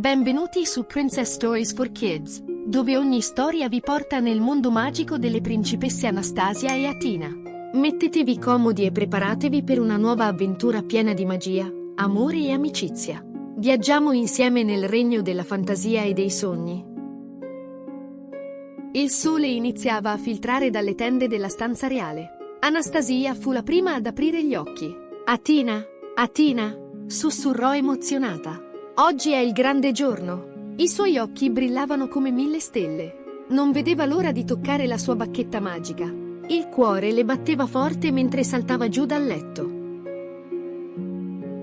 Benvenuti su Princess Stories for Kids, dove ogni storia vi porta nel mondo magico delle principesse Anastasia e Athena. Mettetevi comodi e preparatevi per una nuova avventura piena di magia, amore e amicizia. Viaggiamo insieme nel regno della fantasia e dei sogni. Il sole iniziava a filtrare dalle tende della stanza reale. Anastasia fu la prima ad aprire gli occhi. Athena, Athena, sussurrò emozionata. Oggi è il grande giorno. I suoi occhi brillavano come 1000 stelle. Non vedeva l'ora di toccare la sua bacchetta magica. Il cuore le batteva forte mentre saltava giù dal letto.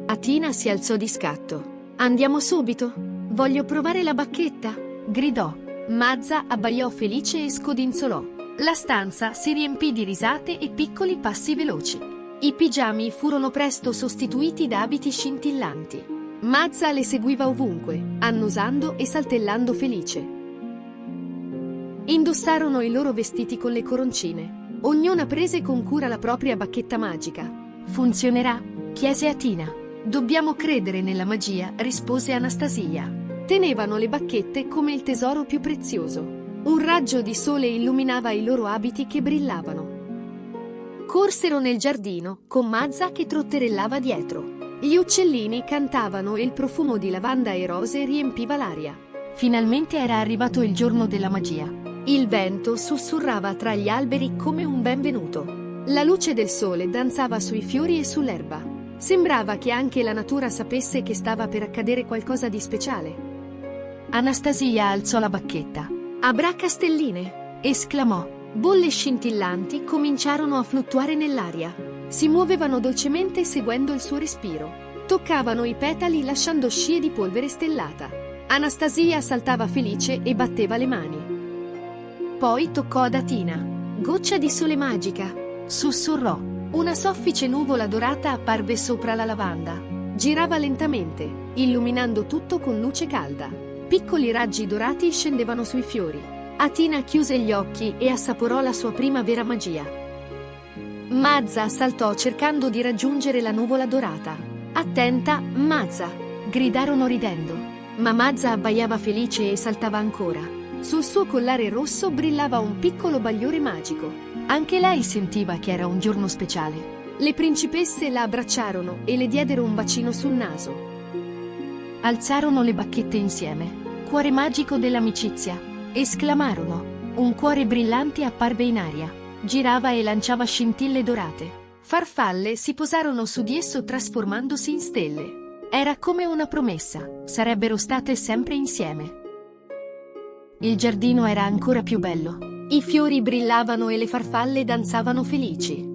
Athena si alzò di scatto. Andiamo subito? Voglio provare la bacchetta, gridò. Mazza abbaiò felice e scodinzolò. La stanza si riempì di risate e piccoli passi veloci. I pigiami furono presto sostituiti da abiti scintillanti. Mazza le seguiva ovunque, annusando e saltellando felice. Indossarono i loro vestiti con le coroncine. Ognuna prese con cura la propria bacchetta magica. Funzionerà? Chiese Athena. Dobbiamo credere nella magia, rispose Anastasia. Tenevano le bacchette come il tesoro più prezioso. Un raggio di sole illuminava i loro abiti che brillavano. Corsero nel giardino, con Mazza che trotterellava dietro. Gli uccellini cantavano e il profumo di lavanda e rose riempiva l'aria. Finalmente era arrivato il giorno della magia. Il vento sussurrava tra gli alberi come un benvenuto. La luce del sole danzava sui fiori e sull'erba. Sembrava che anche la natura sapesse che stava per accadere qualcosa di speciale. Anastasia alzò la bacchetta. Avrà castelline! Esclamò. Bolle scintillanti cominciarono a fluttuare nell'aria. Si muovevano dolcemente seguendo il suo respiro. Toccavano i petali lasciando scie di polvere stellata. Anastasia saltava felice e batteva le mani. Poi toccò ad Athena. Goccia di sole magica, sussurrò. Una soffice nuvola dorata apparve sopra la lavanda. Girava lentamente, illuminando tutto con luce calda. Piccoli raggi dorati scendevano sui fiori. Athena chiuse gli occhi e assaporò la sua prima vera magia. Mazza saltò cercando di raggiungere la nuvola dorata. Attenta, Mazza! Gridarono ridendo. Ma Mazza abbaiava felice e saltava ancora. Sul suo collare rosso brillava un piccolo bagliore magico. Anche lei sentiva che era un giorno speciale. Le principesse la abbracciarono e le diedero un bacino sul naso. Alzarono le bacchette insieme. Cuore magico dell'amicizia! Esclamarono. Un cuore brillante apparve in aria. Girava e lanciava scintille dorate. Farfalle si posarono su di esso trasformandosi in stelle. Era come una promessa, sarebbero state sempre insieme. Il giardino era ancora più bello. I fiori brillavano e le farfalle danzavano felici.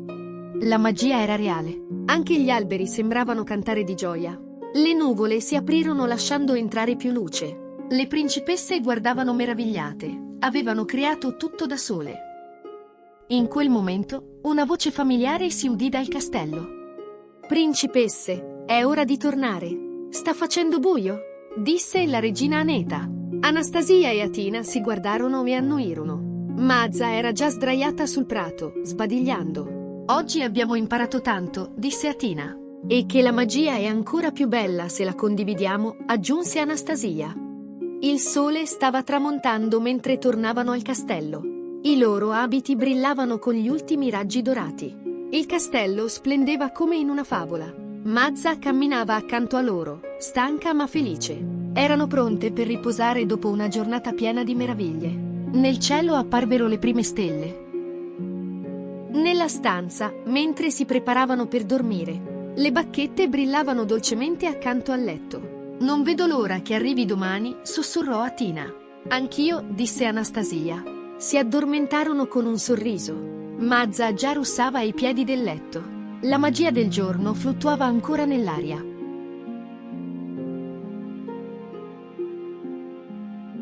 La magia era reale. Anche gli alberi sembravano cantare di gioia. Le nuvole si aprirono lasciando entrare più luce. Le principesse guardavano meravigliate. Avevano creato tutto da sole. In quel momento, una voce familiare si udì dal castello. Principesse, è ora di tornare. Sta facendo buio, disse la regina Aneta. Anastasia e Athena si guardarono e annuirono. Mazza era già sdraiata sul prato, sbadigliando. Oggi abbiamo imparato tanto, disse Athena. E che la magia è ancora più bella se la condividiamo, aggiunse Anastasia. Il sole stava tramontando mentre tornavano al castello. I loro abiti brillavano con gli ultimi raggi dorati. Il castello splendeva come in una favola. Mazza camminava accanto a loro, stanca ma felice. Erano pronte per riposare dopo una giornata piena di meraviglie. Nel cielo apparvero le prime stelle. Nella stanza, mentre si preparavano per dormire, le bacchette brillavano dolcemente accanto al letto. Non vedo l'ora che arrivi domani, sussurrò Athena. Anch'io, disse Anastasia. Si addormentarono con un sorriso. Mazza già russava ai piedi del letto. La magia del giorno fluttuava ancora nell'aria.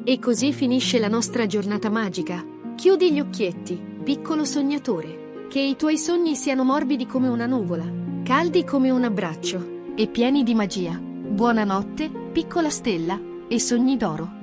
E così finisce la nostra giornata magica. Chiudi gli occhietti, piccolo sognatore. Che i tuoi sogni siano morbidi come una nuvola, caldi come un abbraccio, e pieni di magia. Buonanotte, piccola stella, e sogni d'oro.